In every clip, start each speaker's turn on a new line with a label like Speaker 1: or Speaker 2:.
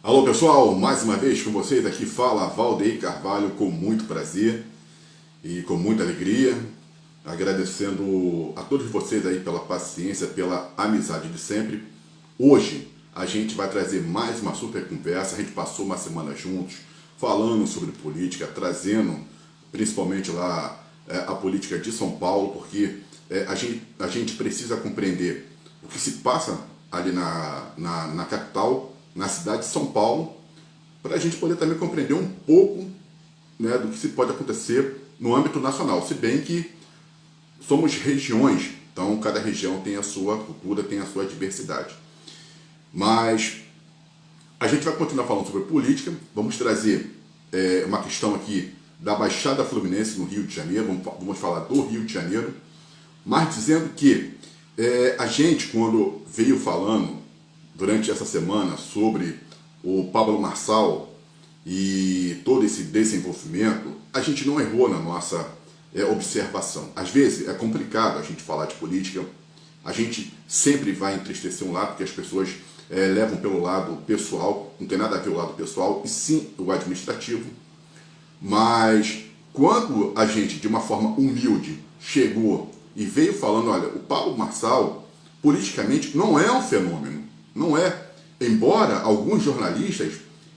Speaker 1: Alô pessoal, mais uma vez com vocês aqui fala Valdeir Carvalho com muito prazer e com muita alegria, agradecendo a todos vocês aí pela paciência, pela amizade de sempre. Hoje a gente vai trazer mais uma super conversa, a gente passou uma semana juntos falando sobre política, trazendo principalmente lá a política de São Paulo, porque a gente precisa compreender o que se passa ali na capital, na cidade de São Paulo, para a gente poder também compreender um pouco, né, do que se pode acontecer no âmbito nacional, se bem que somos regiões, então cada região tem a sua cultura, tem a sua diversidade. Mas a gente vai continuar falando sobre política, vamos trazer uma questão aqui da Baixada Fluminense no Rio de Janeiro, vamos falar do Rio de Janeiro, mas dizendo que a gente, quando veio falando durante essa semana sobre o Pablo Marçal e todo esse desenvolvimento, a gente não errou na nossa observação. Às vezes é complicado a gente falar de política, a gente sempre vai entristecer um lado, porque as pessoas levam pelo lado pessoal, não tem nada a ver o lado pessoal, e sim o administrativo. Mas quando a gente, de uma forma humilde, chegou e veio falando, olha, o Pablo Marçal, politicamente, não é um fenômeno. Não é, embora alguns jornalistas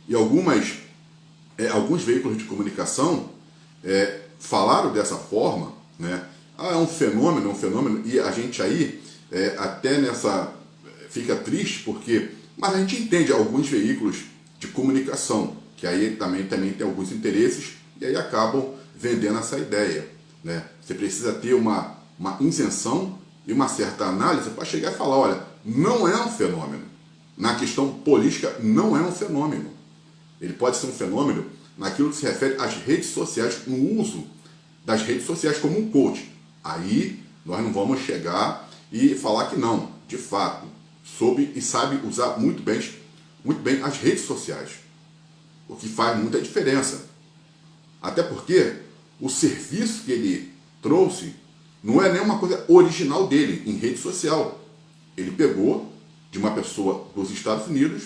Speaker 1: e alguns veículos de comunicação falaram dessa forma, né? É um fenômeno, e a gente aí até nessa fica triste porque, mas a gente entende alguns veículos de comunicação, que aí também tem alguns interesses e aí acabam vendendo essa ideia, né? Você precisa ter uma isenção e uma certa análise para chegar e falar, olha, não é um fenômeno. Na questão política, não é um fenômeno. Ele pode ser um fenômeno naquilo que se refere às redes sociais, no uso das redes sociais como um coach. Aí nós não vamos chegar e falar que não. De fato, soube e sabe usar muito bem as redes sociais. O que faz muita diferença. Até porque o serviço que ele trouxe não é nenhuma coisa original dele em rede social. Ele pegou de uma pessoa dos Estados Unidos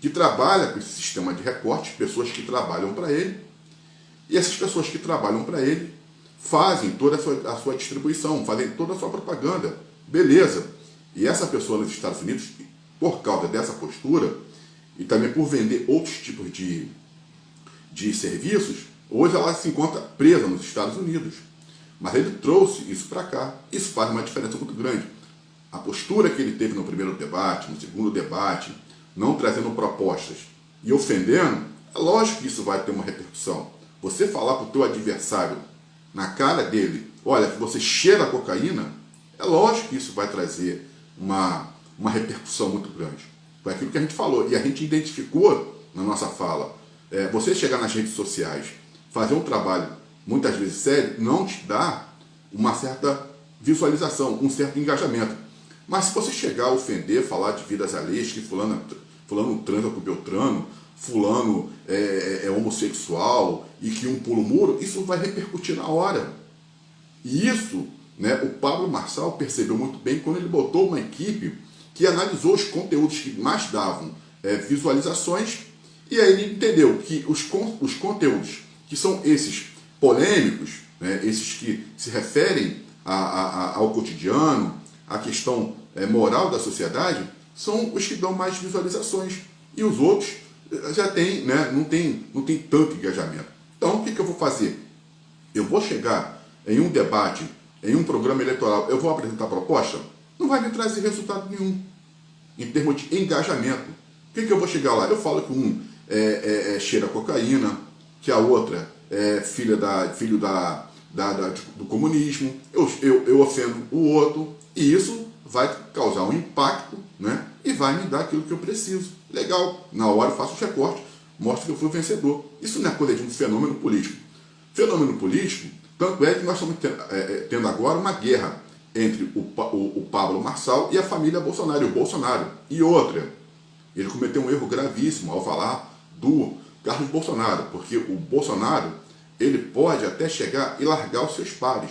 Speaker 1: que trabalha com esse sistema de recorte, pessoas que trabalham para ele, e essas pessoas que trabalham para ele fazem toda a sua distribuição, fazem toda a sua propaganda. Beleza. E essa pessoa nos Estados Unidos, por causa dessa postura, e também por vender outros tipos de serviços, hoje ela se encontra presa nos Estados Unidos. Mas ele trouxe isso para cá. Isso faz uma diferença muito grande. A postura que ele teve no primeiro debate, no segundo debate, não trazendo propostas e ofendendo, é lógico que isso vai ter uma repercussão. Você falar para o teu adversário, na cara dele, olha, que você cheira a cocaína, é lógico que isso vai trazer uma repercussão muito grande. Foi aquilo que a gente falou, e a gente identificou na nossa fala. Você chegar nas redes sociais, fazer um trabalho muitas vezes sério, não te dá uma certa visualização, um certo engajamento. Mas se você chegar a ofender, falar de vidas alheias, que fulano transa com Beltrano, fulano é homossexual e que um pula o muro, isso vai repercutir na hora. E isso, né, o Pablo Marçal percebeu muito bem quando ele botou uma equipe que analisou os conteúdos que mais davam visualizações, e aí ele entendeu que os conteúdos que são esses polêmicos, né, esses que se referem ao cotidiano, a questão moral da sociedade, são os que dão mais visualizações. E os outros já tem, né, não tem tanto engajamento. Então, o que eu vou fazer? Eu vou chegar em um debate, em um programa eleitoral, eu vou apresentar proposta? Não vai me trazer resultado nenhum, em termos de engajamento. O que eu vou chegar lá? Eu falo que um cheira cocaína, que a outra é filho do comunismo, eu ofendo o outro, e isso vai causar um impacto, né? E vai me dar aquilo que eu preciso. Legal, na hora eu faço o recorte, mostro que eu fui o vencedor. Isso não é coisa de um fenômeno político. Fenômeno político, tanto é que nós estamos tendo agora uma guerra entre o Pablo Marçal e a família Bolsonaro, e o Bolsonaro. E outra, ele cometeu um erro gravíssimo ao falar do Carlos Bolsonaro, porque o Bolsonaro, ele pode até chegar e largar os seus pares,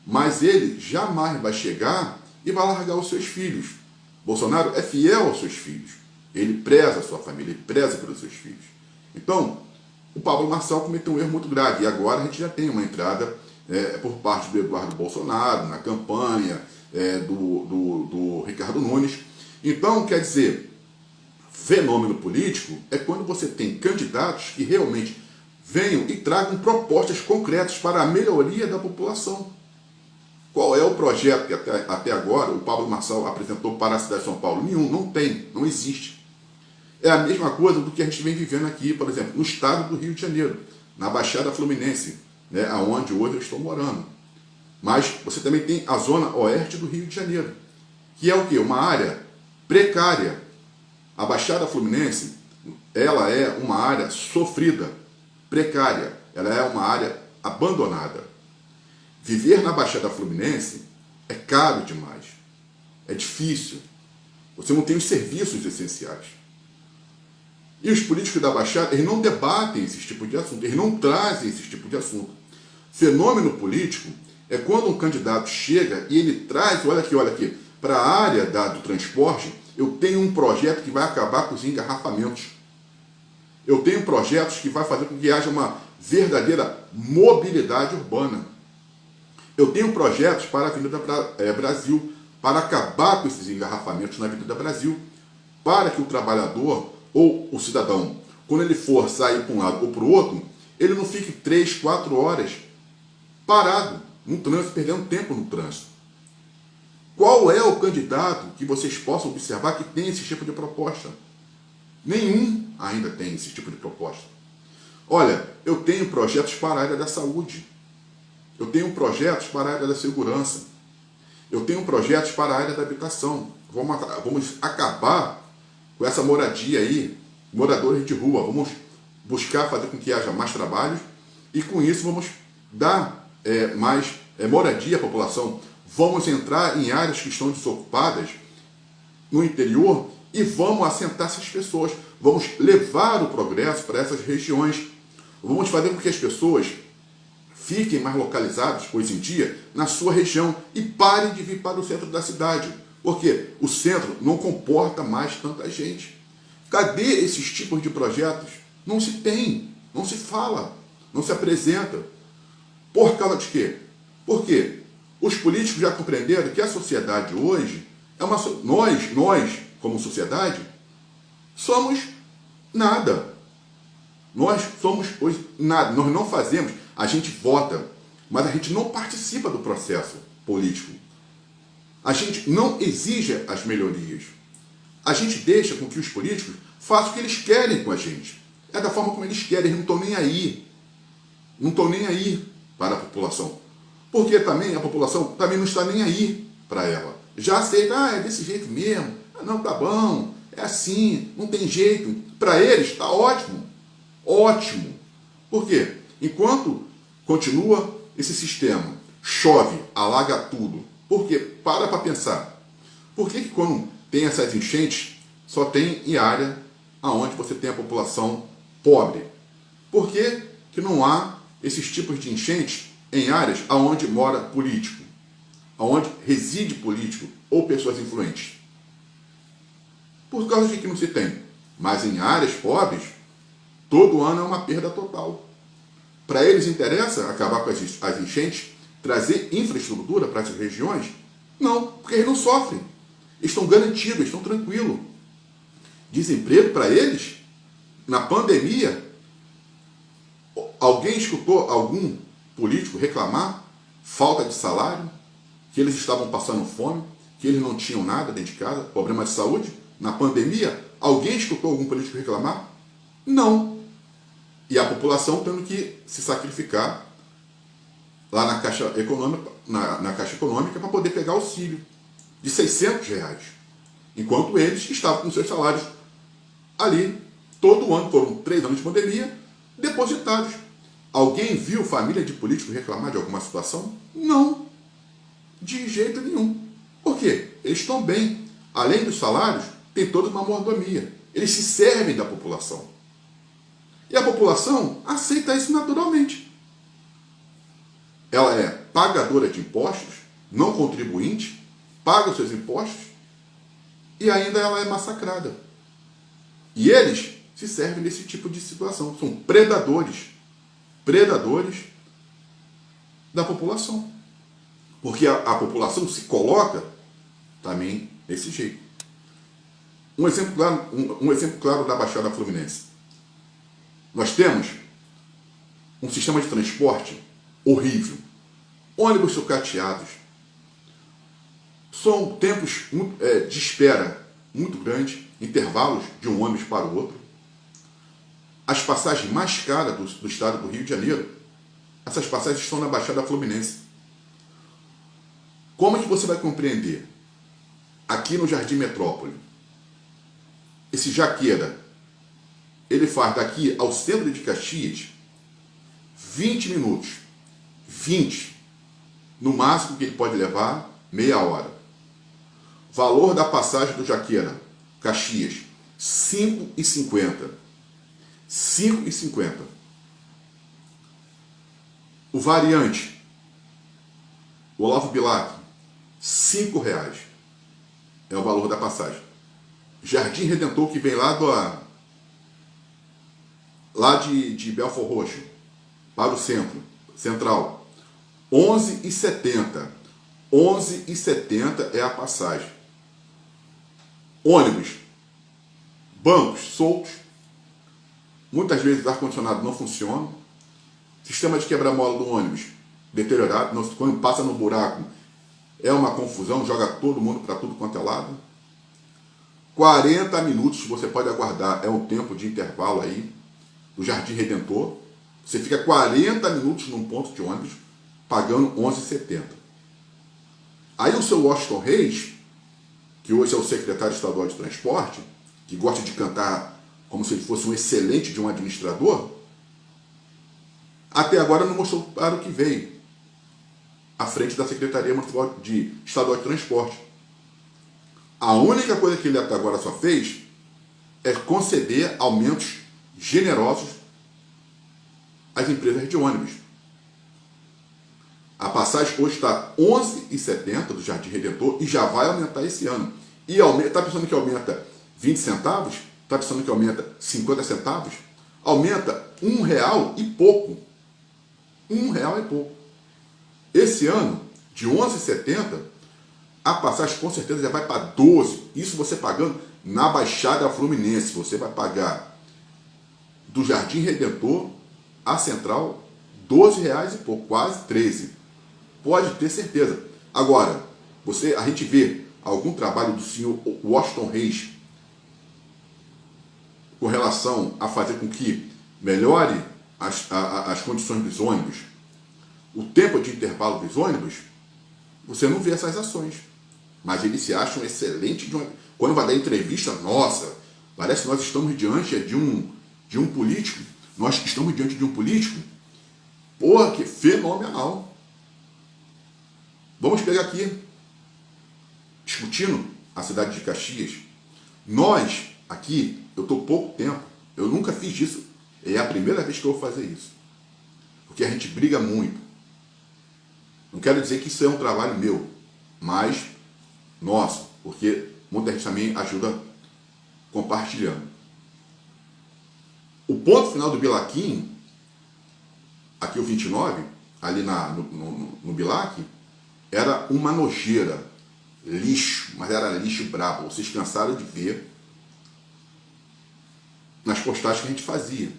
Speaker 1: mas ele jamais vai chegar e vai largar os seus filhos. Bolsonaro é fiel aos seus filhos. ele preza a sua família, ele preza pelos seus filhos. Então, o Pablo Marçal cometeu um erro muito grave, e agora a gente já tem uma entrada por parte do Eduardo Bolsonaro, na campanha do Ricardo Nunes. Então, quer dizer, fenômeno político é quando você tem candidatos que realmente venham e tragam propostas concretas para a melhoria da população. Qual é o projeto que até agora o Pablo Marçal apresentou para a cidade de São Paulo? Nenhum, não tem, não existe. É a mesma coisa do que a gente vem vivendo aqui, por exemplo, no estado do Rio de Janeiro, na Baixada Fluminense, onde hoje eu estou morando. Mas você também tem a zona oeste do Rio de Janeiro, que é o quê? Uma área precária. A Baixada Fluminense, ela é uma área sofrida, precária, ela é uma área abandonada. Viver na Baixada Fluminense é caro demais, é difícil, você não tem os serviços essenciais. E os políticos da Baixada, eles não debatem esse tipo de assunto, eles não trazem esse tipo de assunto. Fenômeno político é quando um candidato chega e ele traz, olha aqui, para a área do transporte, eu tenho um projeto que vai acabar com os engarrafamentos. Eu tenho projetos que vai fazer com que haja uma verdadeira mobilidade urbana. Eu tenho projetos para a Avenida Brasil, para acabar com esses engarrafamentos na Avenida Brasil, para que o trabalhador ou o cidadão, quando ele for sair para um lado ou para o outro, ele não fique 3, 4 horas parado no trânsito, perdendo tempo no trânsito. Qual é o candidato que vocês possam observar que tem esse tipo de proposta? Nenhum ainda tem esse tipo de proposta. Olha, eu tenho projetos para a área da saúde. Eu tenho projetos para a área da segurança. Eu tenho projetos para a área da habitação. Vamos acabar com essa moradia aí, moradores de rua. Vamos buscar fazer com que haja mais trabalhos e com isso vamos dar mais moradia à população. Vamos entrar em áreas que estão desocupadas no interior e vamos assentar essas pessoas. Vamos levar o progresso para essas regiões. Vamos fazer com que as pessoas fiquem mais localizadas, hoje em dia, na sua região e parem de vir para o centro da cidade. Porque o centro não comporta mais tanta gente. Cadê esses tipos de projetos? Não se tem, não se fala, não se apresenta. Por causa de quê? Porque os políticos já compreenderam que a sociedade hoje é uma... Nós, como sociedade, somos nada. Nós somos hoje nada. Nós não fazemos, a gente vota, mas a gente não participa do processo político. A gente não exige as melhorias. A gente deixa com que os políticos façam o que eles querem com a gente. É da forma como eles querem, eles não estão nem aí. Não estão nem aí para a população. Porque também a população também não está nem aí para ela. Já aceita, é desse jeito mesmo. Não, tá bom, é assim, não tem jeito. Para eles está ótimo. Ótimo. Por quê? Enquanto continua esse sistema, chove, alaga tudo. Por quê? Para pensar. Por que quando tem essas enchentes, só tem em área onde você tem a população pobre? Por que não há esses tipos de enchentes em áreas onde mora político, onde reside político ou pessoas influentes? Por causa de que não se tem. Mas em áreas pobres, todo ano é uma perda total. Para eles interessa acabar com as enchentes, trazer infraestrutura para essas regiões? Não, porque eles não sofrem. Eles estão garantidos, estão tranquilos. Desemprego para eles, na pandemia, alguém escutou algum político reclamar falta de salário, que eles estavam passando fome, que eles não tinham nada dentro de casa, problema de saúde? Na pandemia, alguém escutou algum político reclamar? Não. E a população tendo que se sacrificar lá na Caixa Econômica, na Caixa Econômica para poder pegar auxílio de R$600, enquanto eles estavam com seus salários ali, todo ano, foram 3 anos de pandemia, depositados. Alguém viu família de político reclamar de alguma situação? Não, de jeito nenhum. Por quê? Eles estão bem. Além dos salários, tem toda uma mordomia. Eles se servem da população. E a população aceita isso naturalmente. Ela é pagadora de impostos, não contribuinte, paga os seus impostos e ainda ela é massacrada. E eles se servem desse tipo de situação. São predadores da população. Porque a população se coloca também desse jeito. Um exemplo claro da Baixada Fluminense. Nós temos um sistema de transporte horrível. Ônibus sucateados. São tempos de espera muito grandes, intervalos de um ônibus para o outro. As passagens mais caras do estado do Rio de Janeiro, essas passagens estão na Baixada Fluminense. Como é que você vai compreender? Aqui no Jardim Metrópole, esse Jaqueira, ele faz daqui ao centro de Caxias 20 minutos. 20. No máximo que ele pode levar, meia hora. Valor da passagem do Jaqueira, Caxias, R$ 5,50. R$ 5,50. O variante, o Olavo Bilac, R$ 5,00. É o valor da passagem. Jardim Redentor, que vem lá de Belford Roxo, para o central, R$ 11,70. R$ 11,70 é a passagem. Ônibus, bancos soltos, muitas vezes o ar-condicionado não funciona, sistema de quebra-mola do ônibus deteriorado, quando passa no buraco é uma confusão, joga todo mundo para tudo quanto é lado. 40 minutos você pode aguardar, é um tempo de intervalo aí do Jardim Redentor. Você fica 40 minutos num ponto de ônibus pagando R$ 11,70. Aí o seu Washington Reis, que hoje é o secretário estadual de transporte, que gosta de cantar como se ele fosse um excelente de um administrador, até agora não mostrou para o que veio à frente da Secretaria Estadual de Transporte. A única coisa que ele até agora só fez é conceder aumentos generosos às empresas de ônibus. A passagem hoje está R$ 11,70 do Jardim Redentor e já vai aumentar esse ano. E está pensando que aumenta 20 centavos? Está pensando que aumenta 50 centavos? Aumenta R$1 e pouco. R$1 e pouco. Esse ano, de 11,70, a passagem com certeza já vai para 12. Isso você pagando na Baixada Fluminense. Você vai pagar do Jardim Redentor à Central R$12 e pouco, quase 13. Pode ter certeza. Agora, a gente vê algum trabalho do senhor Washington Reis com relação a fazer com que melhore as condições dos ônibus, o tempo de intervalo dos ônibus, você não vê essas ações. Mas eles se acham excelentes. Quando vai dar entrevista, nossa, parece que nós estamos diante de um político. Nós estamos diante de um político, porra, que fenomenal. Vamos pegar aqui, discutindo a cidade de Caxias. Nós, aqui, eu estou pouco tempo, eu nunca fiz isso. É a primeira vez que eu vou fazer isso. Porque a gente briga muito. Não quero dizer que isso é um trabalho meu, mas nosso, porque muita gente também ajuda compartilhando. O ponto final do Bilaquim, aqui o 29, ali no Bilac, era uma nojeira, lixo, mas era lixo brabo. Vocês cansaram de ver nas postagens que a gente fazia.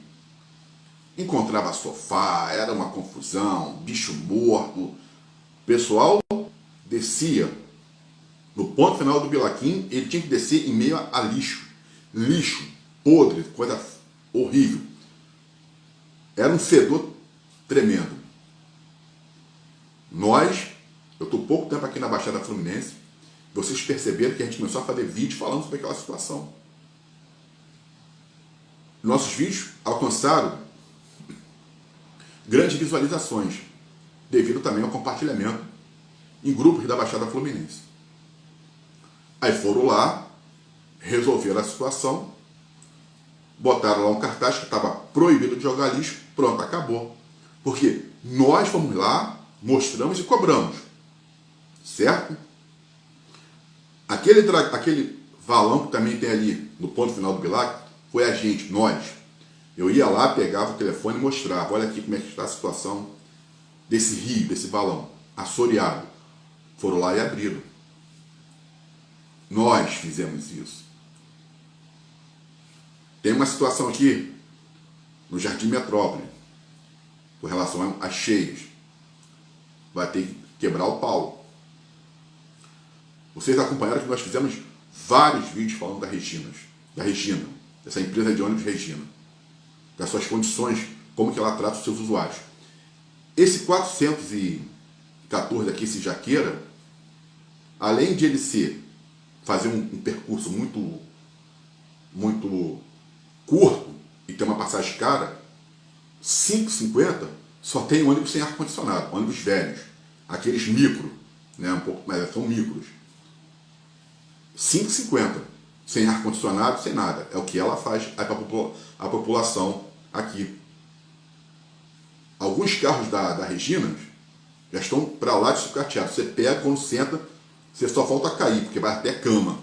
Speaker 1: Encontrava sofá, era uma confusão, bicho morto. O pessoal descia no ponto final do Bilaquim, ele tinha que descer em meio a lixo. Lixo, podre, coisa horrível. Era um fedor tremendo. Eu estou pouco tempo aqui na Baixada Fluminense, vocês perceberam que a gente começou a fazer vídeo falando sobre aquela situação. Nossos vídeos alcançaram grandes visualizações, devido também ao compartilhamento em grupos da Baixada Fluminense. Aí foram lá, resolveram a situação, botaram lá um cartaz que estava proibido de jogar lixo, pronto, acabou. Porque nós fomos lá, mostramos e cobramos, certo? Aquele valão que também tem ali no ponto final do Bilac, foi a gente, nós. Eu ia lá, pegava o telefone e mostrava, olha aqui como é que está a situação desse rio, desse balão, assoreado. Foram lá e abriram. Nós fizemos isso. Tem uma situação aqui no Jardim Metrópole, com relação às cheias. Vai ter que quebrar o pau. Vocês acompanharam que nós fizemos vários vídeos falando da Regina, dessa empresa de ônibus Regina, das suas condições, como que ela trata os seus usuários. Esse 414 aqui, esse Jaqueira, além de ele fazer um percurso muito curto e ter uma passagem cara, 5,50 só tem ônibus sem ar-condicionado, ônibus velhos, aqueles micro, né, um pouco mais, são micros. 5,50 sem ar-condicionado, sem nada. É o que ela faz para a população aqui. Alguns carros da Regina já estão para lá de sucateados. Você pega, quando senta, você só falta cair, porque vai até cama.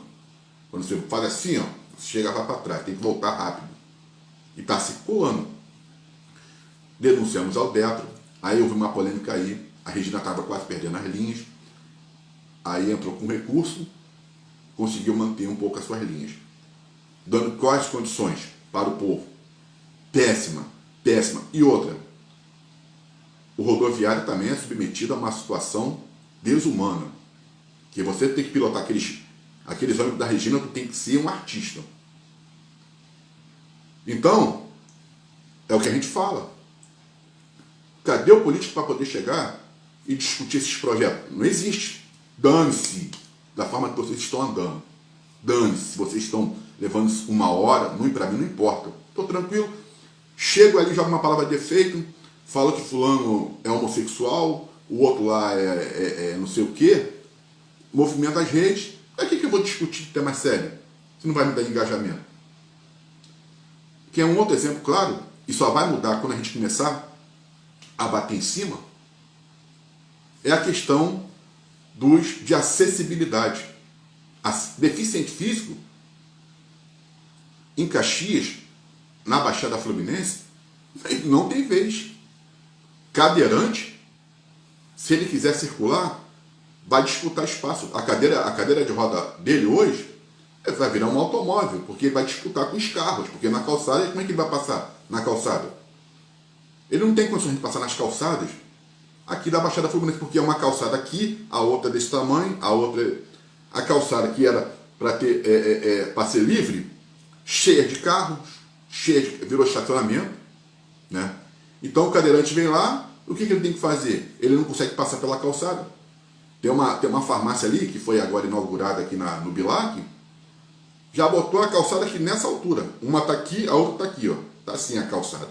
Speaker 1: Quando você faz assim, ó, você chega lá para trás, tem que voltar rápido. E está circulando. Denunciamos ao Detro, aí houve uma polêmica aí, a Regina estava quase perdendo as linhas, aí entrou com recurso, conseguiu manter um pouco as suas linhas. Dando quais condições para o povo? Péssima, péssima. E outra, o rodoviário também é submetido a uma situação desumana, que você tem que pilotar aqueles ônibus da Regina, tu tem que ser um artista. Então, é o que a gente fala. Cadê o político para poder chegar e discutir esses projetos? Não existe. Dane-se da forma que vocês estão andando. Dane-se se vocês estão levando isso 1 hora, para mim não importa. Estou tranquilo. Chego ali, jogo uma palavra de efeito, falo que fulano é homossexual, o outro lá é não sei o quê, movimento as redes. Para que eu vou discutir tema sério? Se não vai me dar engajamento. Que é um outro exemplo, claro, e só vai mudar quando a gente começar a bater em cima, é a questão de acessibilidade. Deficiente físico, em Caxias, na Baixada Fluminense, não tem vez. Cadeirante, se ele quiser circular, vai disputar espaço. A cadeira de roda dele hoje vai virar um automóvel, porque ele vai disputar com os carros, porque na calçada, como é que ele vai passar na calçada? Ele não tem condições de passar nas calçadas aqui da Baixada Fluminense, porque é uma calçada aqui, a outra desse tamanho, a calçada que era para para ser livre, cheia de carros, virou estacionamento, né? Então o cadeirante vem lá, o que ele tem que fazer? Ele não consegue passar pela calçada. Tem uma farmácia ali, que foi agora inaugurada aqui no Bilac, já botou a calçada aqui nessa altura. Uma está aqui, a outra está aqui, ó. Está assim a calçada.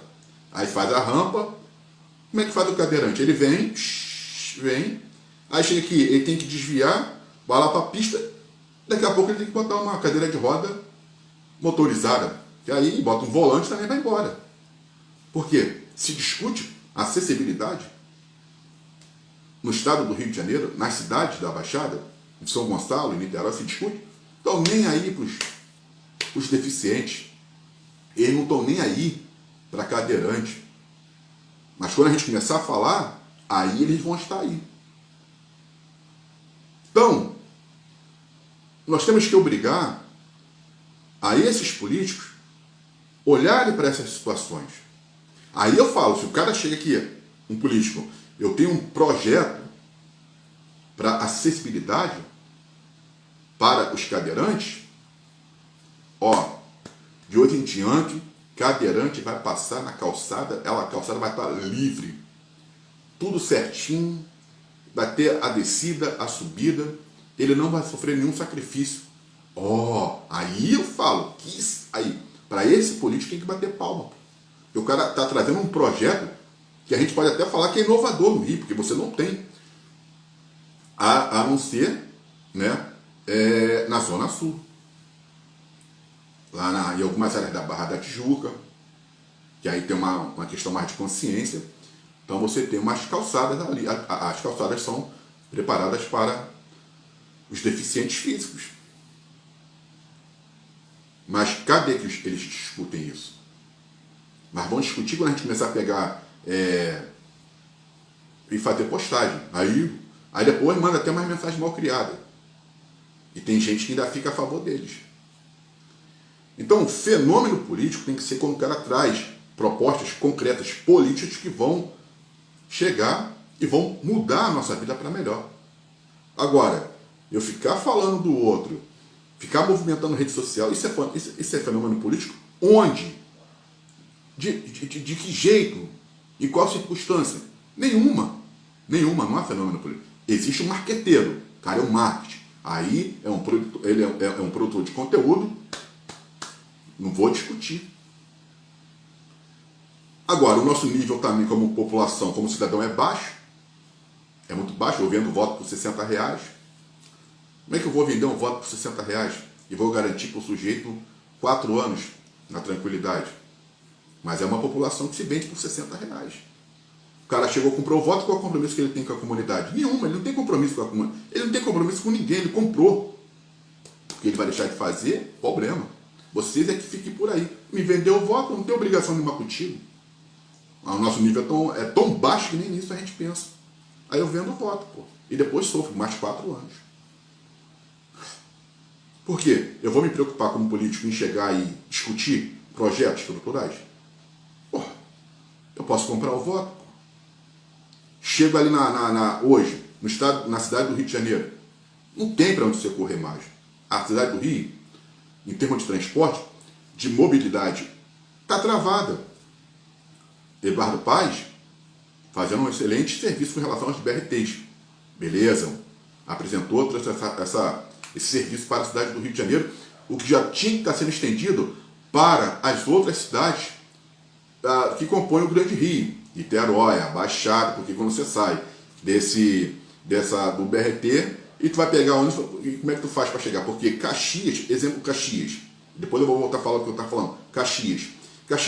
Speaker 1: Aí faz a rampa. Como é que faz o cadeirante? Ele vem, aí chega aqui, ele tem que desviar, vai lá para a pista, daqui a pouco ele tem que botar uma cadeira de roda motorizada. E aí bota um volante e também vai embora. Por quê? Se discute acessibilidade no estado do Rio de Janeiro, nas cidades da Baixada, em São Gonçalo, em Niterói, se discute. Estão nem aí para os deficientes. Eles não estão nem aí para cadeirante. Mas quando a gente começar a falar, aí eles vão estar aí. Então, nós temos que obrigar a esses políticos olharem para essas situações. Aí eu falo, se o cara chega aqui, um político, eu tenho um projeto para acessibilidade para os cadeirantes, ó, de hoje em diante, cadeirante vai passar na calçada, a calçada vai estar livre, tudo certinho, vai ter a descida, a subida, ele não vai sofrer nenhum sacrifício. Ó, aí eu falo, aí, para esse político tem que bater palma. Porque o cara está trazendo um projeto que a gente pode até falar que é inovador no Rio, porque você não tem, a não ser, né, na Zona Sul. Lá em algumas áreas da Barra da Tijuca, que aí tem uma questão mais de consciência. Então você tem umas calçadas ali. As calçadas são preparadas para os deficientes físicos. Mas cadê que eles discutem isso? Mas vão discutir quando a gente começar a pegar e fazer postagem. Aí depois manda até mais mensagem mal criada. E tem gente que ainda fica a favor deles. Então, o fenômeno político tem que ser quando o cara traz propostas concretas políticas que vão chegar e vão mudar a nossa vida para melhor. Agora, eu ficar falando do outro, ficar movimentando rede social, isso é fenômeno político? Onde? De que jeito? Em qual circunstância? Nenhuma. Nenhuma, não é fenômeno político. Existe um marqueteiro, o cara é um marketing. Aí ele é um produtor de conteúdo, não vou discutir. Agora, o nosso nível também como população, como cidadão é baixo, é muito baixo. Eu vendo voto por R$60. Como é que eu vou vender um voto por R$60 e vou garantir para o sujeito 4 anos na tranquilidade? Mas é uma população que se vende por R$60. O cara chegou, comprou o voto, qual é o compromisso que ele tem com a comunidade? Nenhuma, ele não tem compromisso com a comunidade. Ele não tem compromisso com ninguém, ele comprou. Porque ele vai deixar de fazer, problema. Vocês é que fiquem por aí. Me vendeu o voto, não tem obrigação nenhuma contigo. O nosso nível é tão baixo que nem nisso a gente pensa. Aí eu vendo o voto, pô. E depois sofro mais 4 anos. Por quê? Eu vou me preocupar como político em chegar e discutir projetos estruturais? Pô, eu posso comprar o voto, pô. Chego ali hoje, no estado, na cidade do Rio de Janeiro. Não tem para onde você correr mais. A cidade do Rio, em termos de transporte, de mobilidade, está travada. Eduardo Paes fazendo um excelente serviço com relação aos BRTs. Beleza, apresentou, trouxe esse serviço para a cidade do Rio de Janeiro, o que já tinha que estar sendo estendido para as outras cidades que compõem o Grande Rio, Niterói, a Baixada, porque quando você sai do BRT e tu vai pegar ônibus, como é que tu faz para chegar? Porque Caxias, exemplo Caxias, depois eu vou voltar a falar o que eu estava falando, Caxias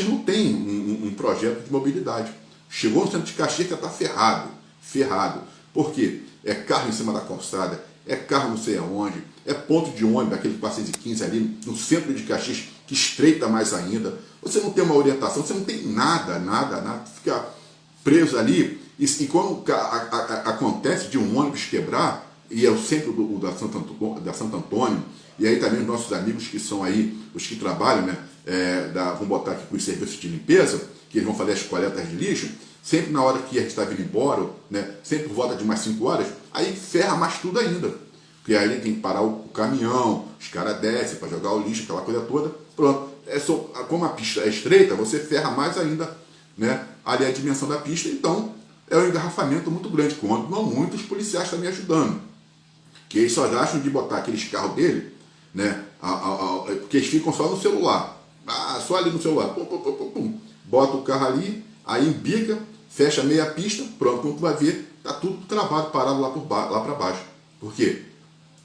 Speaker 1: não tem um projeto de mobilidade. Chegou no centro de Caxias que está ferrado. Por quê? É carro em cima da calçada, é carro não sei aonde, é ponto de ônibus, aquele 415 ali no centro de Caxias, que estreita mais ainda. Você não tem uma orientação, você não tem nada, fica preso ali. E quando acontece de um ônibus quebrar, e é o centro da Santo Antônio, e aí também os nossos amigos que são aí, os que trabalham, né, vamos botar aqui com os serviços de limpeza, que eles vão fazer as coletas de lixo, sempre na hora que a gente está vindo embora, né, sempre por volta de umas 5 horas, aí ferra mais tudo ainda. Porque aí tem que parar o caminhão, os caras descem para jogar o lixo, aquela coisa toda. Pronto. Como a pista é estreita, você ferra mais ainda, né, ali a dimensão da pista, então é um engarrafamento muito grande, quando não muitos policiais estão me ajudando. Que eles só acham de botar aqueles carros dele, né, porque eles ficam só no celular. Só ali no celular. Pum. Bota o carro ali, aí embica, fecha meia pista, pronto, quando tu vai ver, tá tudo travado, parado lá para baixo. Por quê?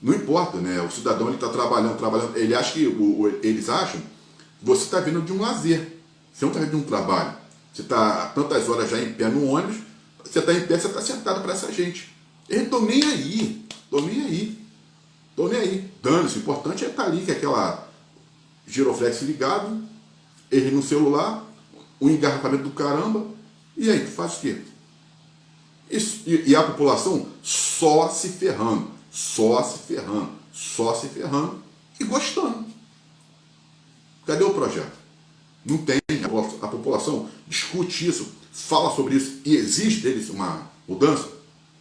Speaker 1: Não importa, né? O cidadão ele está trabalhando, ele acha que, eles acham que você está vindo de um lazer, você não está vindo de um trabalho. Você está tantas horas já em pé no ônibus, você está em pé, você está sentado para essa gente. Eu não estou nem aí. Dane-se, o importante é estar ali, que é aquela giroflex ligado, ele no celular, o engarrafamento do caramba, e aí, tu faz o quê? Isso, e a população só se ferrando e gostando. Cadê o projeto? Não tem. A população discute isso, fala sobre isso e exige deles uma mudança?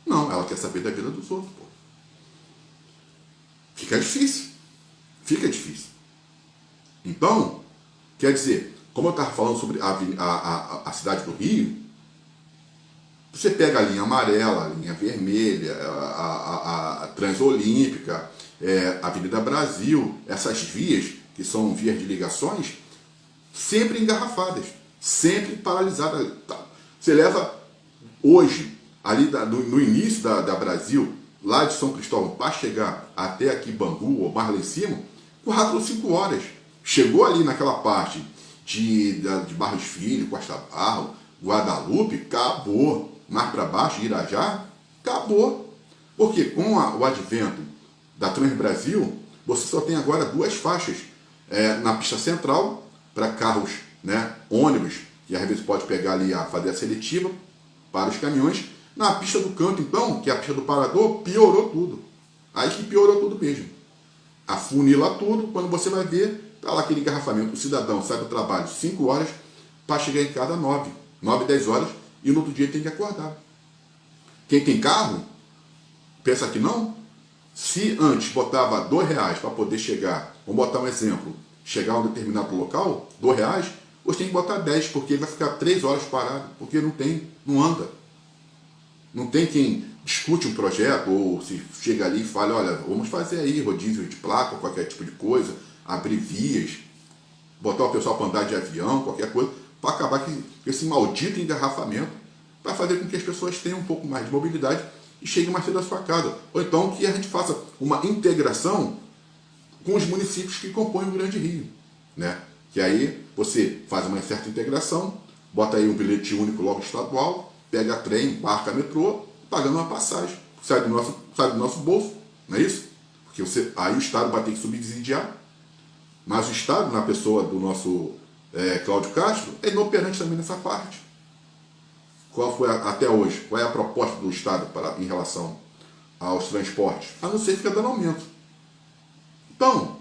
Speaker 1: Não, ela quer saber da vida dos outros. Pô. Fica difícil. Então, quer dizer, como eu estava falando sobre a cidade do Rio, você pega a linha amarela, a linha vermelha, a Transolímpica, a Avenida Brasil, essas vias, que são vias de ligações, sempre engarrafadas, sempre paralisadas. Você leva hoje, ali no início da Brasil, lá de São Cristóvão, para chegar até aqui Bangu, ou mais lá em cima, 4 ou 5 horas. Chegou ali naquela parte de Barros Filho, Costa Barro, Guadalupe, acabou. Mais para baixo, Irajá, acabou. Porque com o advento da Transbrasil, você só tem agora 2 faixas na pista central, para carros, né, ônibus, que às vezes pode pegar ali fazer a seletiva para os caminhões. Na pista do canto, então, que é a pista do parador, piorou tudo. Aí que piorou tudo mesmo. Afunila tudo, quando você vai ver, está lá aquele engarrafamento. O cidadão sai do trabalho 5 horas para chegar em casa 9, 10 horas, e no outro dia tem que acordar. Quem tem carro, pensa que não. Se antes botava R$2 para poder chegar, vamos botar um exemplo, chegar a um determinado local, R$2, você tem que botar 10, porque ele vai ficar 3 horas parado, porque não anda. Não tem quem discute um projeto, ou se chega ali e fala, olha, vamos fazer aí rodízio de placa, qualquer tipo de coisa, abrir vias, botar o pessoal para andar de avião, qualquer coisa, para acabar com esse maldito engarrafamento, para fazer com que as pessoas tenham um pouco mais de mobilidade e cheguem mais cedo à sua casa. Ou então que a gente faça uma integração com os municípios que compõem o Grande Rio, né? Que aí você faz uma certa integração, bota aí um bilhete único logo estadual, pega trem, barca, metrô, pagando uma passagem, sai do nosso bolso, não é isso? Porque aí o Estado vai ter que subsidiar, mas o Estado, na pessoa do nosso Cláudio Castro, é inoperante também nessa parte. Qual foi até hoje? Qual é a proposta do Estado em relação aos transportes? A não ser que fica dando aumento. Então,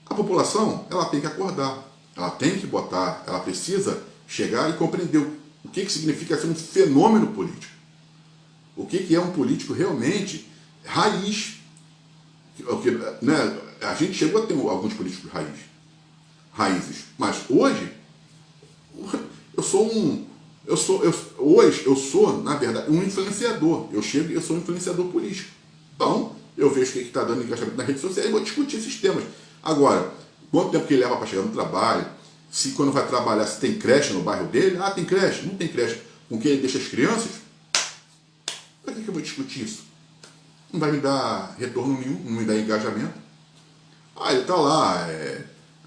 Speaker 1: a população, ela tem que acordar, ela tem que botar, ela precisa chegar e compreender o que significa ser um fenômeno político. O que é um político realmente raiz. Né? A gente chegou a ter alguns políticos raízes, mas hoje hoje eu sou, na verdade, um influenciador. Eu chego e eu sou um influenciador político. Então, eu vejo o que está dando engajamento nas redes sociais e vou discutir esses temas. Agora, quanto tempo que ele leva para chegar no trabalho? Se quando vai trabalhar, se tem creche no bairro dele? Ah, tem creche. Não tem creche. Com quem ele deixa as crianças? Para que eu vou discutir isso? Não vai me dar retorno nenhum, não me dá engajamento. Ah, ele está lá,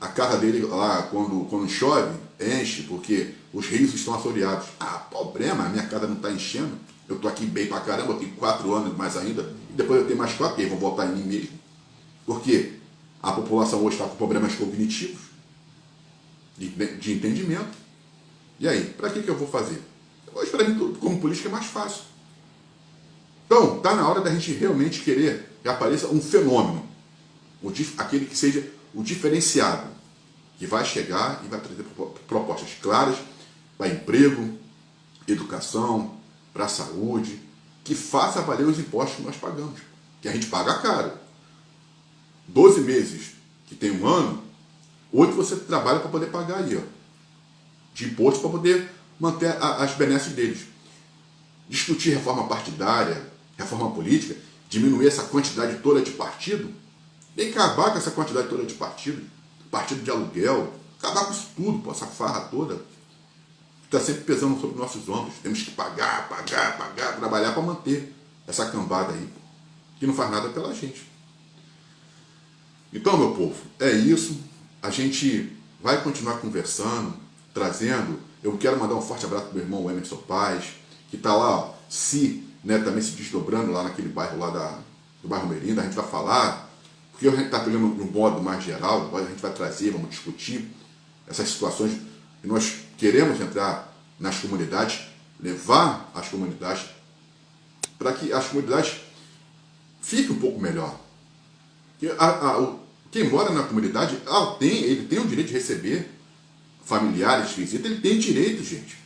Speaker 1: a casa dele lá, quando chove, enche, porque os rios estão assoreados. Ah, problema, a minha casa não está enchendo. Eu estou aqui bem pra caramba, eu tenho 4 anos mais ainda, e depois eu tenho mais 4, e aí vou voltar em mim mesmo. Porque a população hoje está com problemas cognitivos, de entendimento. E aí, para que eu vou fazer? Hoje, para mim, como política, é mais fácil. Então, está na hora da gente realmente querer que apareça um fenômeno, aquele que seja o diferenciado, que vai chegar e vai trazer propostas claras para emprego, educação, para a saúde, que faça valer os impostos que nós pagamos, que a gente paga caro. 12 meses, que tem um ano, 8 você trabalha para poder pagar aí, ó, de imposto para poder manter as benesses deles. Discutir reforma partidária, reforma política, diminuir essa quantidade toda de partido, e acabar com essa quantidade toda de partido de aluguel, acabar com isso tudo, com essa farra toda, que está sempre pesando sobre nossos ombros. Temos que pagar, trabalhar para manter essa cambada aí, que não faz nada pela gente. Então, meu povo, é isso. A gente vai continuar conversando, trazendo. Eu quero mandar um forte abraço para o meu irmão Emerson Paz, que está lá, ó, também se desdobrando lá naquele bairro lá do bairro Merinda. A gente vai falar, porque a gente está pegando um modo mais geral, depois a gente vai trazer, vamos discutir essas situações que nós queremos entrar nas comunidades, levar as comunidades para que as comunidades fiquem um pouco melhor. Quem mora na comunidade, ele tem o direito de receber familiares, visitas, ele tem direito, gente.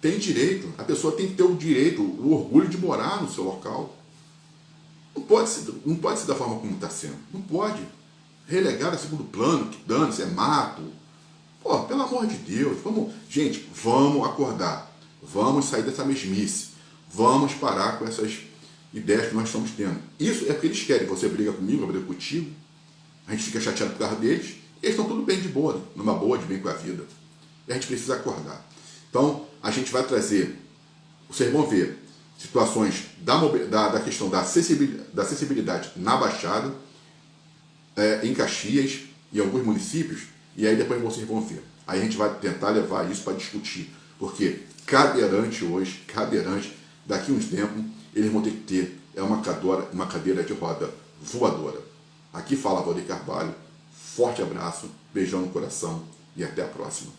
Speaker 1: Tem direito. A pessoa tem que ter o direito, o orgulho de morar no seu local. Não pode ser da forma como está sendo. Não pode. Relegar a segundo plano, que dane-se, é mato. Pô, pelo amor de Deus, gente, vamos acordar. Vamos sair dessa mesmice. Vamos parar com essas ideias que nós estamos tendo. Isso é o que eles querem. Você briga comigo, eu brigo contigo. A gente fica chateado por causa deles. E eles estão tudo bem de boa, numa boa, de bem com a vida. E a gente precisa acordar. Então, a gente vai trazer, vocês vão ver, situações da questão da acessibilidade na Baixada, em Caxias e em alguns municípios, e aí depois vocês vão ver. Aí a gente vai tentar levar isso para discutir, porque cadeirante hoje, daqui a uns tempos, eles vão ter que ter uma cadeira de roda voadora. Aqui fala Valdeir Carvalho, forte abraço, beijão no coração e até a próxima.